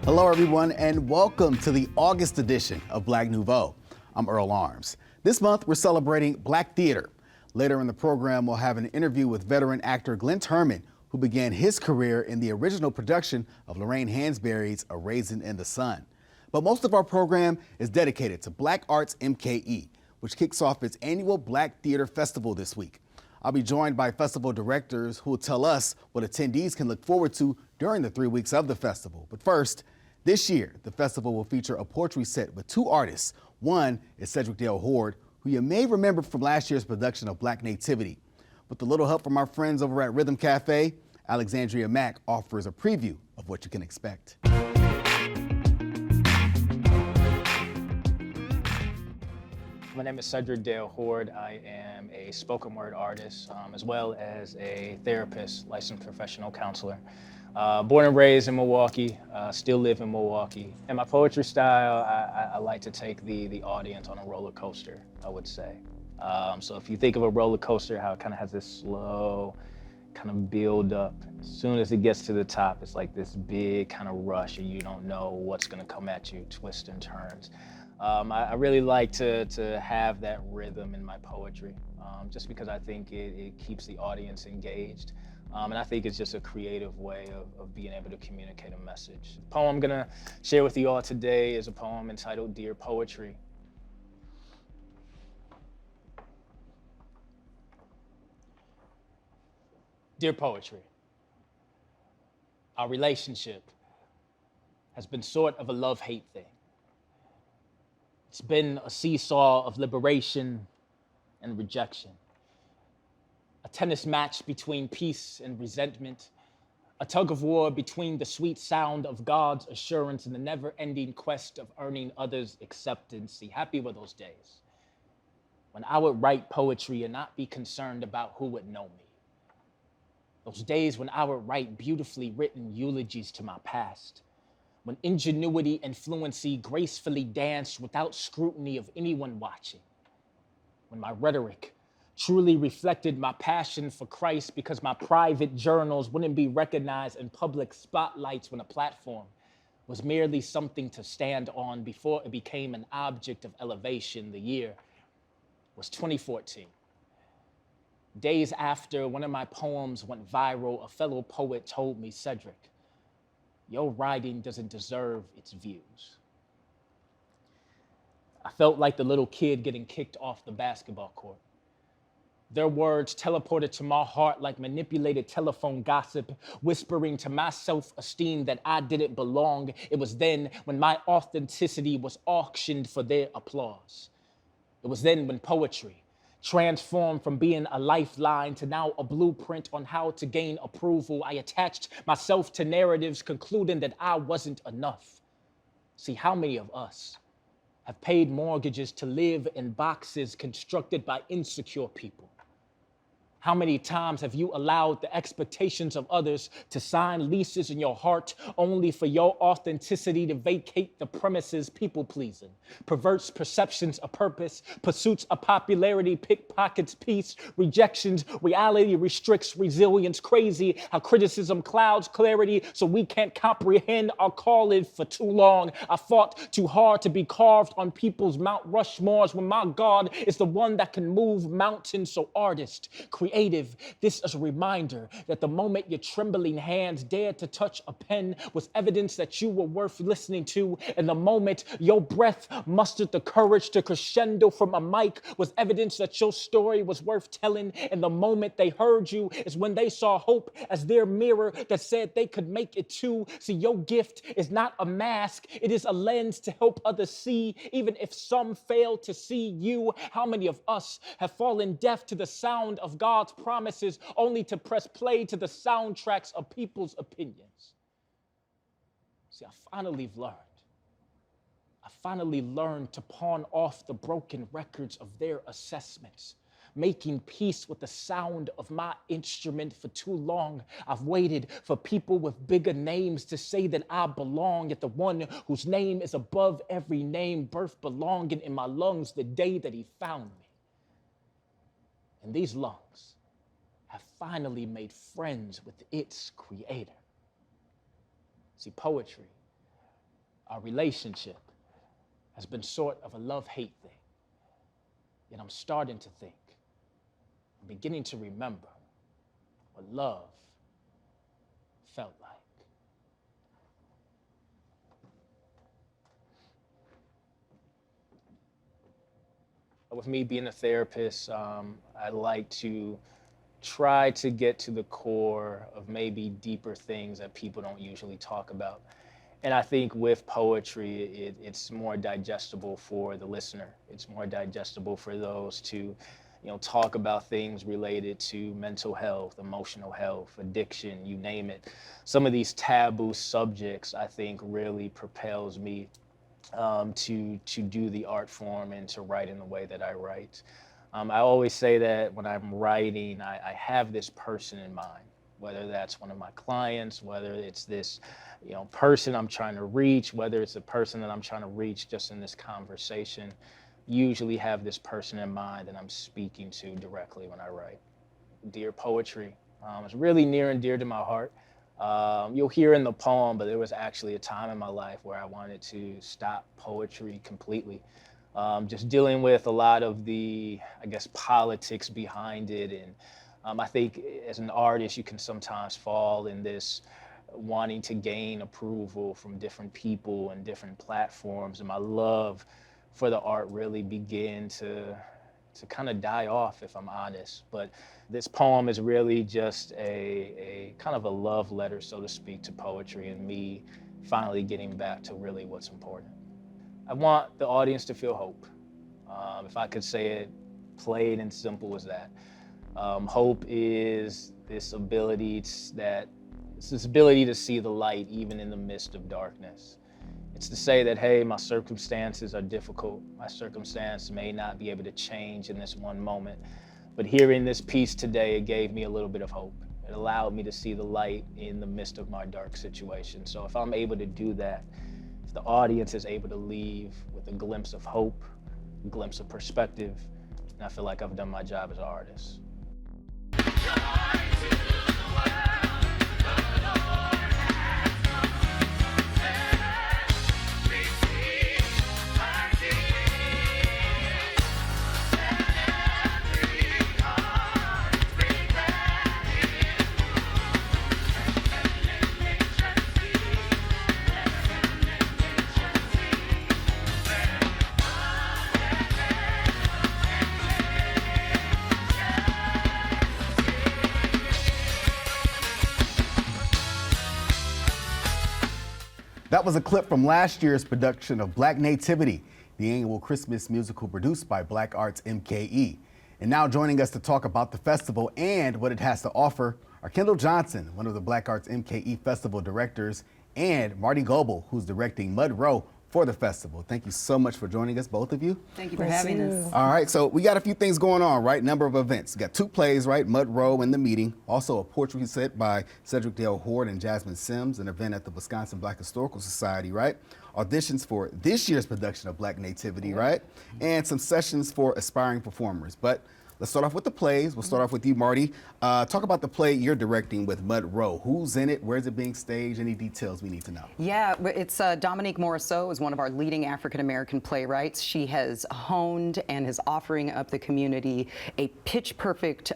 Hello, everyone, and welcome to the August edition of Black Nouveau. I'm Earl Arms. This month, we're celebrating Black theater. Later in the program, we'll have an interview with veteran actor Glynn Turman, who began his career in the original production of Lorraine Hansberry's A Raisin in the Sun. But most of our program is dedicated to Black Arts MKE, which kicks off its annual Black Theatre Festival this week. I'll be joined by festival directors who will tell us what attendees can look forward to during the 3 weeks of the festival. But first, this year, the festival will feature a poetry set with two artists. One is Cedric Dale Horde, who you may remember from last year's production of Black Nativity. With a little help from our friends over at Rhythm Cafe, Alexandria Mack offers a preview of what you can expect. My name is Cedric Dale Horde. I am a spoken word artist, as well as a therapist, licensed professional counselor. Born and raised in Milwaukee, still live in Milwaukee. And my poetry style, I like to take the audience on a roller coaster, I would say. So if you think of a roller coaster, how it kind of has this slow kind of build up. As soon as it gets to the top, it's like this big kind of rush and you don't know what's gonna come at you, twists and turns. I really like to have that rhythm in my poetry, just because I think it keeps the audience engaged. And I think it's just a creative way of being able to communicate a message. The poem I'm gonna share with you all today is a poem entitled Dear Poetry. Dear Poetry, our relationship has been sort of a love-hate thing. It's been a seesaw of liberation and rejection. A tennis match between peace and resentment, a tug of war between the sweet sound of God's assurance and the never-ending quest of earning others' acceptance. See, happy were those days when I would write poetry and not be concerned about who would know me. Those days when I would write beautifully written eulogies to my past, when ingenuity and fluency gracefully danced without scrutiny of anyone watching, when my rhetoric truly reflected my passion for Christ because my private journals wouldn't be recognized in public spotlights when a platform was merely something to stand on before it became an object of elevation. The year was 2014. Days after one of my poems went viral, a fellow poet told me, Cedric, your writing doesn't deserve its views. I felt like the little kid getting kicked off the basketball court. Their words teleported to my heart like manipulated telephone gossip, whispering to my self-esteem that I didn't belong. It was then when my authenticity was auctioned for their applause. It was then when poetry transformed from being a lifeline to now a blueprint on how to gain approval. I attached myself to narratives, concluding that I wasn't enough. See, how many of us have paid mortgages to live in boxes constructed by insecure people? How many times have you allowed the expectations of others to sign leases in your heart only for your authenticity to vacate the premises? People pleasing perverts perceptions of purpose, pursuits of popularity, pickpockets peace, rejections, reality restricts resilience. Crazy how criticism clouds clarity so we can't comprehend our calling. For too long I fought too hard to be carved on people's Mount Rushmores when my God is the one that can move mountains. So artist, creative, this is a reminder that the moment your trembling hands dared to touch a pen was evidence that you were worth listening to. And the moment your breath mustered the courage to crescendo from a mic was evidence that your story was worth telling. And the moment they heard you is when they saw hope as their mirror that said they could make it too. See, your gift is not a mask, it is a lens to help others see, even if some fail to see you. How many of us have fallen deaf to the sound of God's promises only to press play to the soundtracks of people's opinions? See, I finally learned I finally learned to pawn off the broken records of their assessments, making peace with the sound of my instrument. For too long, I've waited for people with bigger names to say that I belong, yet the one whose name is above every name, birth belonging in my lungs the day that he found me. And these lungs have finally made friends with its creator. See, poetry, our relationship, has been sort of a love-hate thing. Yet I'm starting to think, I'm beginning to remember what love felt like. With me being a therapist, I like to try to get to the core of maybe deeper things that people don't usually talk about. And I think with poetry, it's more digestible for the listener. It's more digestible for those to, talk about things related to mental health, emotional health, addiction, you name it. Some of these taboo subjects, I think, really propels me to do the art form and to write in the way that I write. I always say that when I'm writing, I have this person in mind, whether that's one of my clients, whether it's this person I'm trying to reach, whether it's a person that I'm trying to reach just in this conversation. Usually have this person in mind that I'm speaking to directly when I write. Dear poetry, it's really near and dear to my heart. You'll hear in the poem, but there was actually a time in my life where I wanted to stop poetry completely. Just dealing with a lot of the, politics behind it. And I think as an artist, you can sometimes fall in this wanting to gain approval from different people and different platforms. And my love for the art really began to kind of die off, if I'm honest. But this poem is really just a kind of a love letter, so to speak, to poetry and me finally getting back to really what's important. I want the audience to feel hope. If I could say it plain and simple as that. Hope is this ability to see the light even in the midst of darkness. It's to say that, hey, my circumstances are difficult. My circumstance may not be able to change in this one moment. But hearing this piece today, it gave me a little bit of hope. It allowed me to see the light in the midst of my dark situation. So if I'm able to do that, if the audience is able to leave with a glimpse of hope, a glimpse of perspective, and I feel like I've done my job as an artist. That was a clip from last year's production of Black Nativity, the annual Christmas musical produced by Black Arts MKE. And now joining us to talk about the festival and what it has to offer are Kendall Johnson, one of the Black Arts MKE Festival directors, and Marty Goebel, who's directing Mud Row for the festival. Thank you so much for joining us, both of you. Thank you for having us. All right, so we got a few things going on, right? Number of events. We got 2 plays, right? Mud Row and The Meeting. Also a poetry set by Cedric Dale Horde and Jasmine Sims, an event at the Wisconsin Black Historical Society, right? Auditions for this year's production of Black Nativity, right? And some sessions for aspiring performers. But let's start off with the plays. We'll start off with you, Marty. Talk about the play you're directing with Mud Row. Who's in it? Where's it being staged? Any details we need to know? Yeah, it's Dominique Morisseau is one of our leading African-American playwrights. She has honed and is offering up the community a pitch-perfect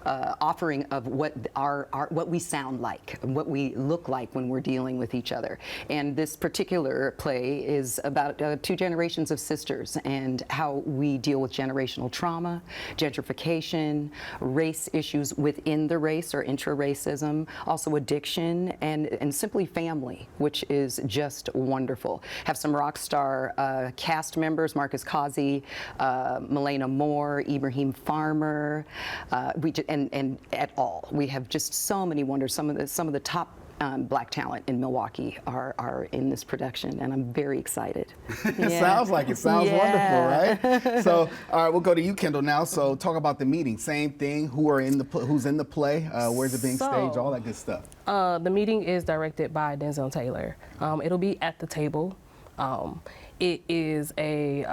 offering of what we sound like, what we look like when we're dealing with each other. And this particular play is about 2 generations of sisters and how we deal with generational trauma, gentrification, race issues within the race or intra-racism, also addiction, and simply family, which is just wonderful. Have some rock star cast members, Marcus Causey, Milena Moore, Ibrahim Farmer, and et al. We have just so many wonders, some of the top Black talent in Milwaukee are in this production, and I'm very excited. It sounds like it. Sounds wonderful, right? So, all right, we'll go to you, Kendall, now. So, talk about the meeting. Same thing. Who's in the play? Where's it being staged? All that good stuff. The meeting is directed by Denzel Taylor. It'll be at the table. It is a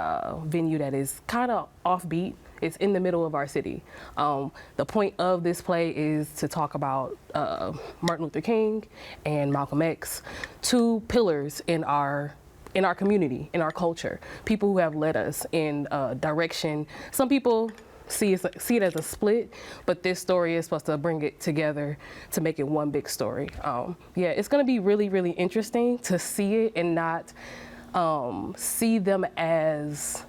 venue that is kind of offbeat. It's in the middle of our city. The point of this play is to talk about Martin Luther King and Malcolm X, two pillars in our community, in our culture, people who have led us in direction. Some people see it as a split, but this story is supposed to bring it together to make it one big story. Yeah, it's going to be really, really interesting to see it and not see them as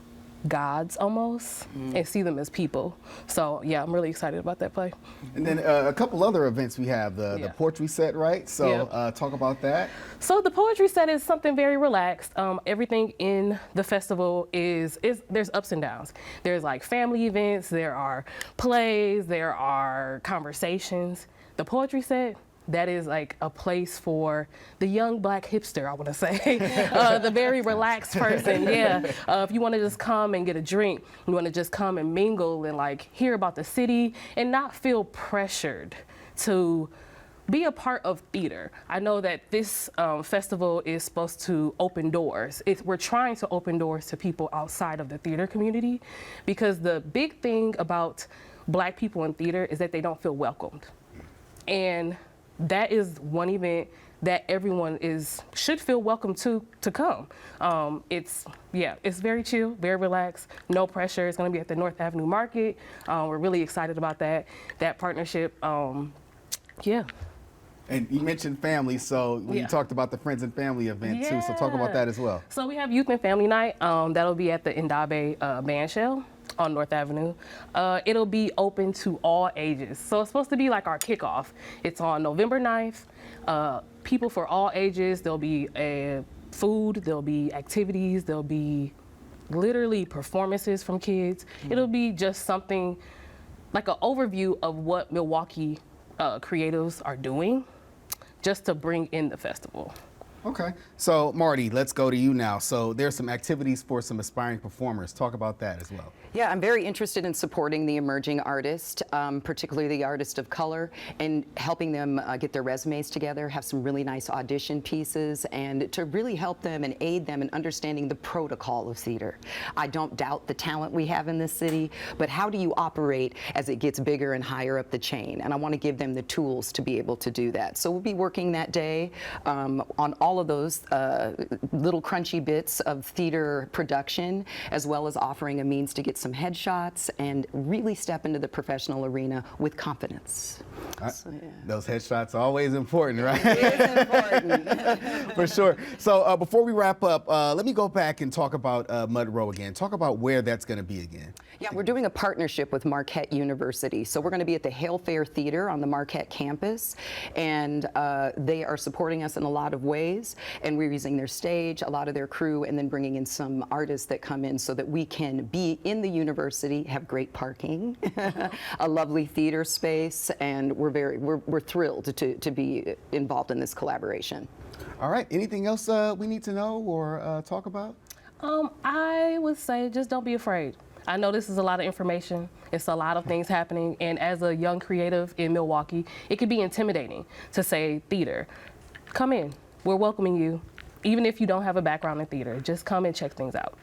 gods almost, and see them as people. So yeah, I'm really excited about that play. And then a couple other events we have, the poetry set, right? So talk about that. So the poetry set is something very relaxed. Everything in the festival is there's ups and downs. There's like family events, there are plays, there are conversations. The poetry set, that is like a place for the young Black hipster, I want to say, the very relaxed person. Yeah, if you want to just come and get a drink, you want to just come and mingle and like hear about the city and not feel pressured to be a part of theater. I know that this festival is supposed to open doors. We're trying to open doors to people outside of the theater community, because the big thing about Black people in theater is that they don't feel welcomed. And that is one event that everyone should feel welcome to come. It's very chill, very relaxed, no pressure. It's going to be at the North Avenue Market. We're really excited about that partnership. Yeah. And you mentioned family, so you talked about the Friends and Family event too, so talk about that as well. So we have Youth and Family Night. That'll be at the Ndabe Bandshell on North Avenue. It'll be open to all ages. So it's supposed to be like our kickoff. It's on November 9th. People for all ages. There'll be food, there'll be activities, there'll be literally performances from kids. It'll be just something like an overview of what Milwaukee creatives are doing, just to bring in the festival. Okay, so Marty, let's go to you now. So there's some activities for some aspiring performers. Talk about that as well. Yeah, I'm very interested in supporting the emerging artist, particularly the artist of color, and helping them get their resumes together, have some really nice audition pieces, and to really help them and aid them in understanding the protocol of theater. I don't doubt the talent we have in this city, but how do you operate as it gets bigger and higher up the chain? And I want to give them the tools to be able to do that. So we'll be working that day on all of those little crunchy bits of theater production, as well as offering a means to get some headshots and really step into the professional arena with confidence. So, yeah. Those headshots are always important, right? It is important. For sure. So before we wrap up, let me go back and talk about Mud Row again. Talk about where that's going to be again. Yeah, we're doing a partnership with Marquette University. So we're going to be at the Hale Fair Theater on the Marquette campus, and they are supporting us in a lot of ways, and we're using their stage, a lot of their crew, and then bringing in some artists that come in so that we can be in the university, have great parking, a lovely theater space, and we're thrilled to be involved in this collaboration. All right, anything else we need to know or talk about? I would say just don't be afraid. I know this is a lot of information. It's a lot of things happening, and as a young creative in Milwaukee, it could be intimidating to say theater. Come in. We're welcoming you. Even if you don't have a background in theater, just come and check things out.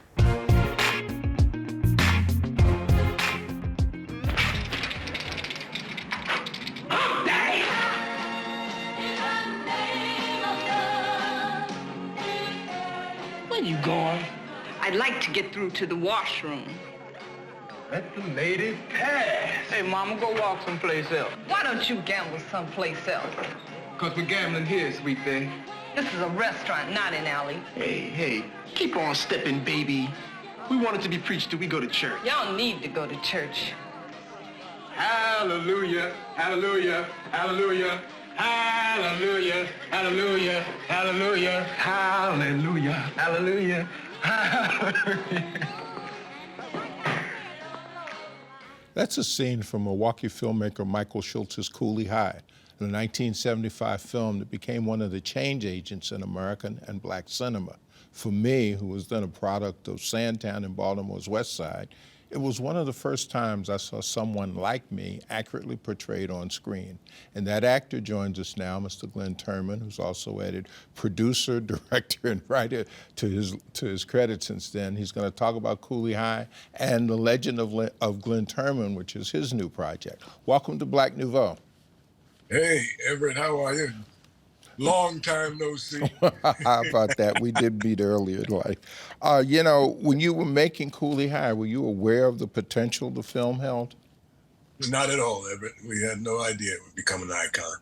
Where you going? I'd like to get through to the washroom. Let the lady pass. Hey, Mama, go walk someplace else. Why don't you gamble someplace else? Because we're gambling here, sweet thing. This is a restaurant, not an alley. Hey, keep on stepping, baby. We want it to be preached till we go to church. Y'all need to go to church. Hallelujah, hallelujah, hallelujah, hallelujah, hallelujah, hallelujah, hallelujah, hallelujah, hallelujah. That's a scene from Milwaukee filmmaker Michael Schultz's Cooley High. the 1975 film that became one of the change agents in American and black cinema. For me, who was then a product of Sandtown in Baltimore's West Side, it was one of the first times I saw someone like me accurately portrayed on screen. And that actor joins us now, Mr. Glynn Turman, who's also added producer, director, and writer to his credit since then. He's going to talk about Cooley High and the Legend of Glynn Turman, which is his new project. Welcome to Black Nouveau. Hey, Everett, how are you? Long time no see. How about that? We did meet earlier in life. You know, when you were making Cooley High, were you aware of the potential the film held? Not at all, Everett. We had no idea it would become an icon.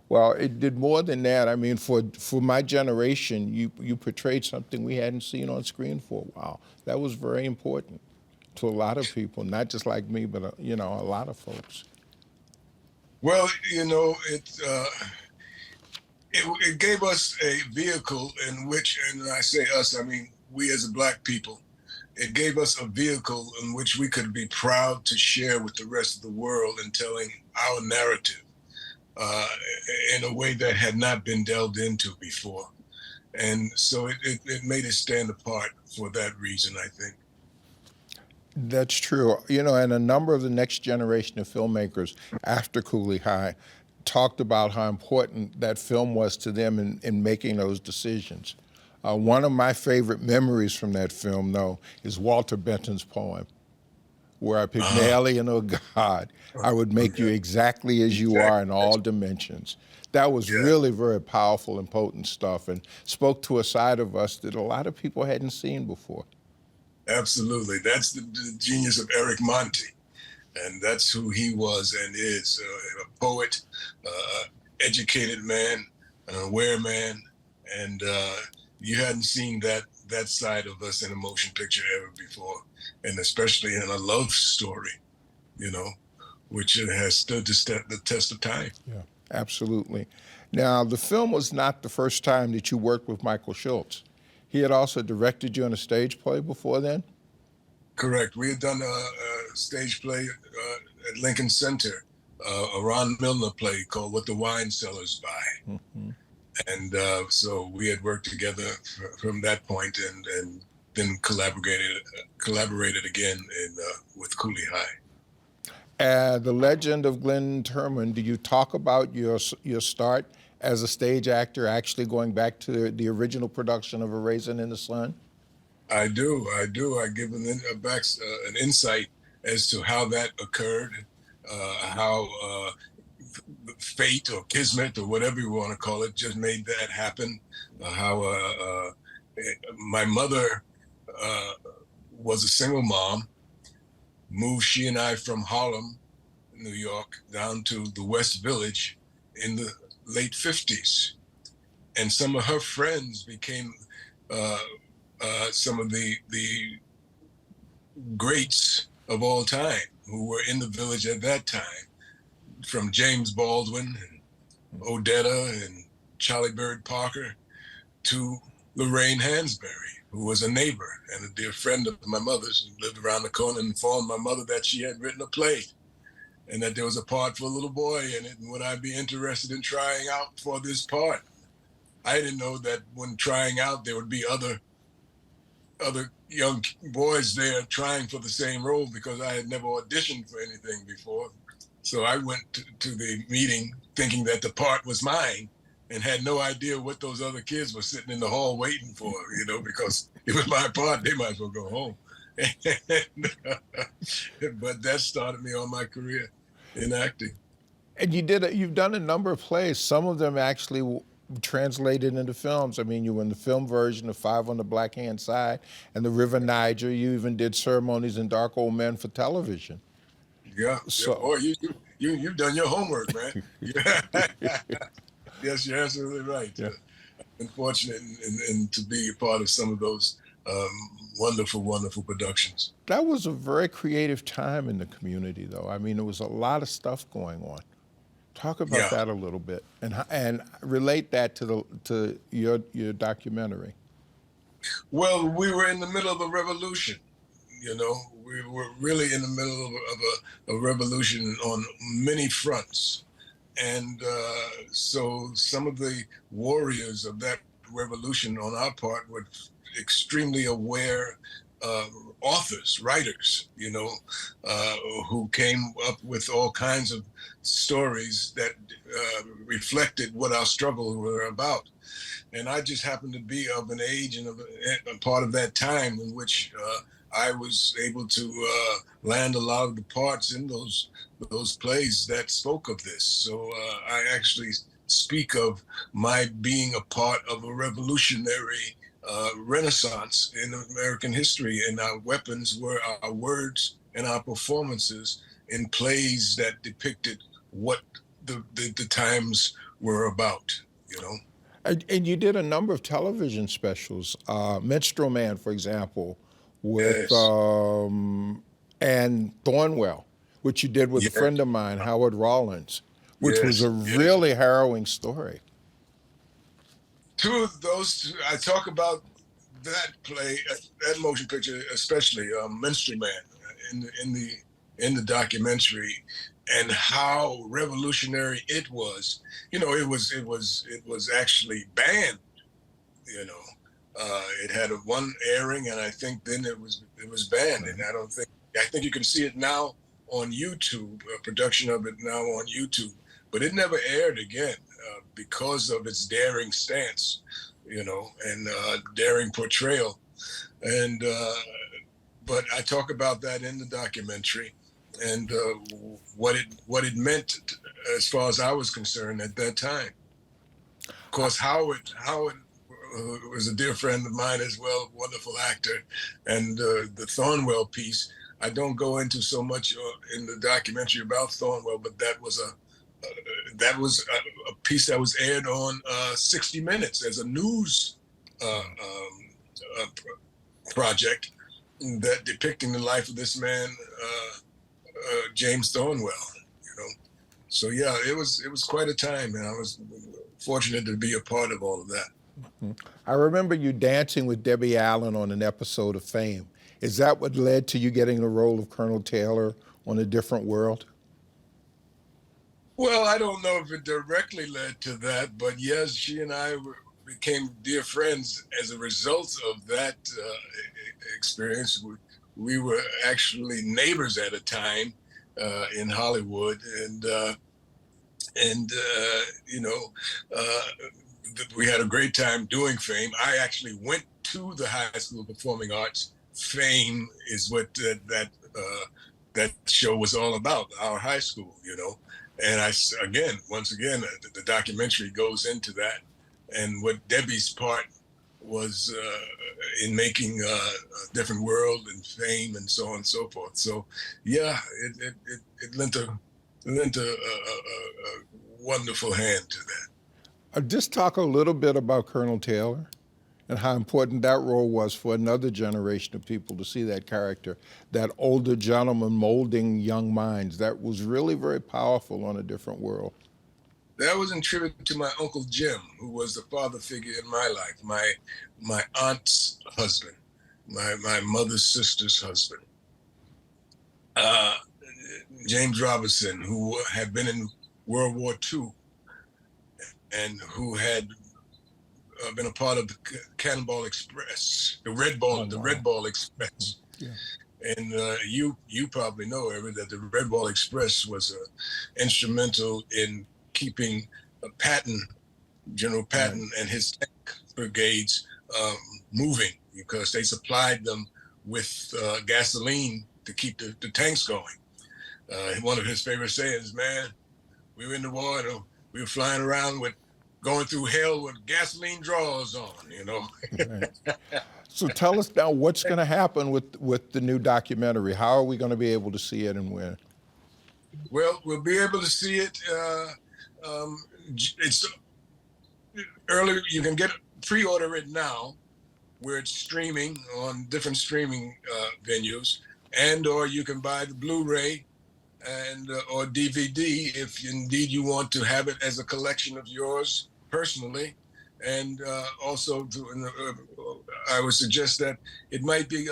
Well, it did more than that. I mean, for my generation, you portrayed something we hadn't seen on screen for a while. That was very important to a lot of people, not just like me, but, you know, a lot of folks. Well, you know, it gave us a vehicle in which, and when I say us, I mean we as a black people, it gave us a vehicle in which we could be proud to share with the rest of the world in telling our narrative in a way that had not been delved into before. And so it made it stand apart for that reason, I think. That's true. You know, and a number of the next generation of filmmakers after Cooley High talked about how important that film was to them in making those decisions. One of my favorite memories from that film, though, is Walter Benton's poem, where I Pygmalion or God, I would make you exactly as you are in all dimensions. That was really very powerful and potent stuff and spoke to a side of us that a lot of people hadn't seen before. Absolutely. That's the genius of Eric Monti. And that's who he was and is, a poet, educated man, an aware man. And you hadn't seen that side of us in a motion picture ever before. And especially in a love story, you know, which has stood the test of time. Yeah, absolutely. Now, the film was not the first time that you worked with Michael Schultz. He had also directed you in a stage play before then? Correct. We had done a stage play at Lincoln Center, a Ron Milner play called What the Wine Cellars Buy. Mm-hmm. And so we had worked together from that point and then collaborated again with Cooley High. The Legend of Glynn Turman, do you talk about your start as a stage actor, actually going back to the original production of A Raisin in the Sun? I do. I give an insight as to how that occurred, how fate or kismet or whatever you want to call it just made that happen, how my mother was a single mom, moved she and I from Harlem, New York, down to the West Village in the late 50s. And some of her friends became some of the greats of all time who were in the village at that time, from James Baldwin and Odetta and Charlie Bird Parker to Lorraine Hansberry, who was a neighbor and a dear friend of my mother's, who lived around the corner, and informed my mother that she had written a play and that there was a part for a little boy in it, and would I be interested in trying out for this part? I didn't know that when trying out, there would be other young boys there trying for the same role, because I had never auditioned for anything before. So I went to the meeting thinking that the part was mine and had no idea what those other kids were sitting in the hall waiting for, you know, because it was my part, they might as well go home. But that started me on my career in acting. And you've done a number of plays, some of them actually translated into films. I mean, you were in the film version of Five on the Black Hand Side and The River Niger. You even did Ceremonies in Dark Old Men for television. Yeah. So, oh, you've done your homework, man. Yes, you're absolutely right. Yeah. I've been fortunate and to be a part of some of those wonderful, wonderful productions. That was a very creative time in the community, though. I mean, there was a lot of stuff going on. Talk about that a little bit and relate that to your documentary. Well, we were in the middle of a revolution, you know. We were really in the middle of a revolution on many fronts. And so some of the warriors of that revolution on our part were extremely aware authors, writers, who came up with all kinds of stories that reflected what our struggles were about. And I just happened to be of an age and a part of that time in which I was able to land a lot of the parts in those plays that spoke of this. So I actually speak of my being a part of a revolutionary renaissance in American history, and our weapons were our words and our performances in plays that depicted what the times were about, And you did a number of television specials, Minstrel Man, for example, with Yes. and Thornwell, which you did with a Yes. friend of mine, Howard Rollins, which was Yes, a yes. really harrowing story. Two of those, I talk about that play, that motion picture, especially Minstrel Man, in the documentary, and how revolutionary it was. It was actually banned. It had one airing, and I think then it was banned. And I think you can see it now on YouTube, a production of it now on YouTube, but it never aired again because of its daring stance, and daring portrayal. And but I talk about that in the documentary, and what it meant as far as I was concerned at that time. Of course, Howard was a dear friend of mine as well, wonderful actor, and the Thornwell piece. I don't go into so much in the documentary about Thornwell, but that was a piece that was aired on 60 Minutes as a news project that depicting the life of this man, James Thornwell. So yeah, it was quite a time, and I was fortunate to be a part of all of that. I remember you dancing with Debbie Allen on an episode of Fame. Is that what led to you getting the role of Colonel Taylor on A Different World? Well, I don't know if it directly led to that, but yes, she and I became dear friends as a result of that experience. We were actually neighbors at a time in Hollywood, and we had a great time doing Fame. I actually went to the High School of Performing Arts. Fame is what that show was all about, our high school, And once again, the documentary goes into that, and what Debbie's part was in making A Different World and Fame and so on and so forth. So yeah, it lent a wonderful hand to that. Just talk a little bit about Colonel Taylor and how important that role was for another generation of people to see that character, that older gentleman molding young minds. That was really very powerful on A Different World. That was in tribute to my Uncle Jim, who was the father figure in my life, my aunt's husband, my mother's sister's husband. James Robinson, who had been in World War II and who had been a part of the Cannonball Express, the Red Ball Express. Yeah. And you probably know, Eric, that the Red Ball Express was instrumental in keeping General Patton and his tank brigades moving, because they supplied them with gasoline to keep the tanks going. One of his favorite sayings, man, we were in the war and we were flying around going through hell with gasoline drawers on, Right. So tell us now what's going to happen with the new documentary. How are we going to be able to see it and when? Well, we'll be able to see it. It's early. You can pre-order it now, where it's streaming on different streaming venues, or you can buy the Blu-ray or DVD if indeed you want to have it as a collection of yours personally. And also, I would suggest that it might be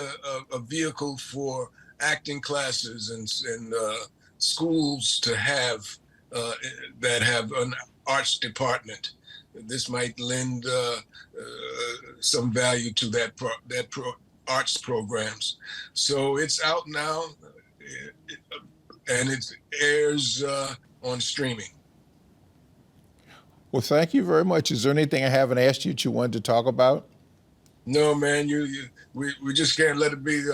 a vehicle for acting classes and schools to have that have an arts department. This might lend some value to that arts programs. So it's out now, and it airs on streaming. Well, thank you very much. Is there anything I haven't asked you that you wanted to talk about? No, man, we just can't let it be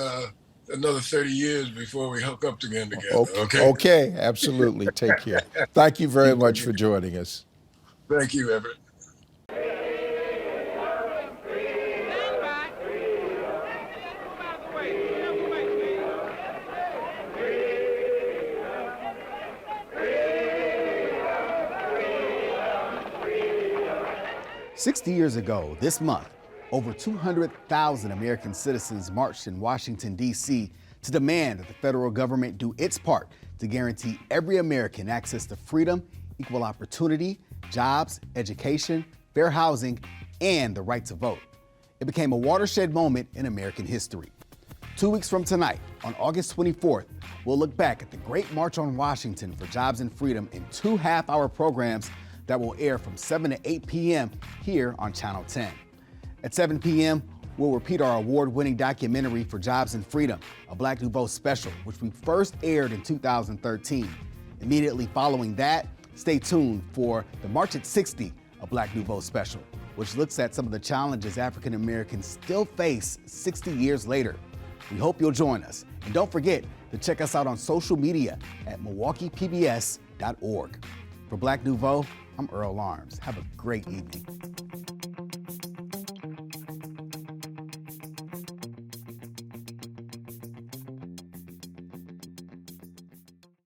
another 30 years before we hook up again together, okay? Okay, absolutely. Take care. Thank you very much for joining us. Thank you, Everett. 60 years ago, this month, over 200,000 American citizens marched in Washington, D.C. to demand that the federal government do its part to guarantee every American access to freedom, equal opportunity, jobs, education, fair housing, and the right to vote. It became a watershed moment in American history. 2 weeks from tonight, on August 24th, we'll look back at the Great March on Washington for Jobs and Freedom in 2 half-hour programs that will air from 7 to 8 p.m. here on Channel 10. At 7 p.m., we'll repeat our award-winning documentary for Jobs and Freedom, a Black Nouveau special, which we first aired in 2013. Immediately following that, stay tuned for the March at 60, a Black Nouveau special, which looks at some of the challenges African Americans still face 60 years later. We hope you'll join us. And don't forget to check us out on social media at MilwaukeePBS.org. For Black Nouveau, I'm Earl Arms. Have a great evening.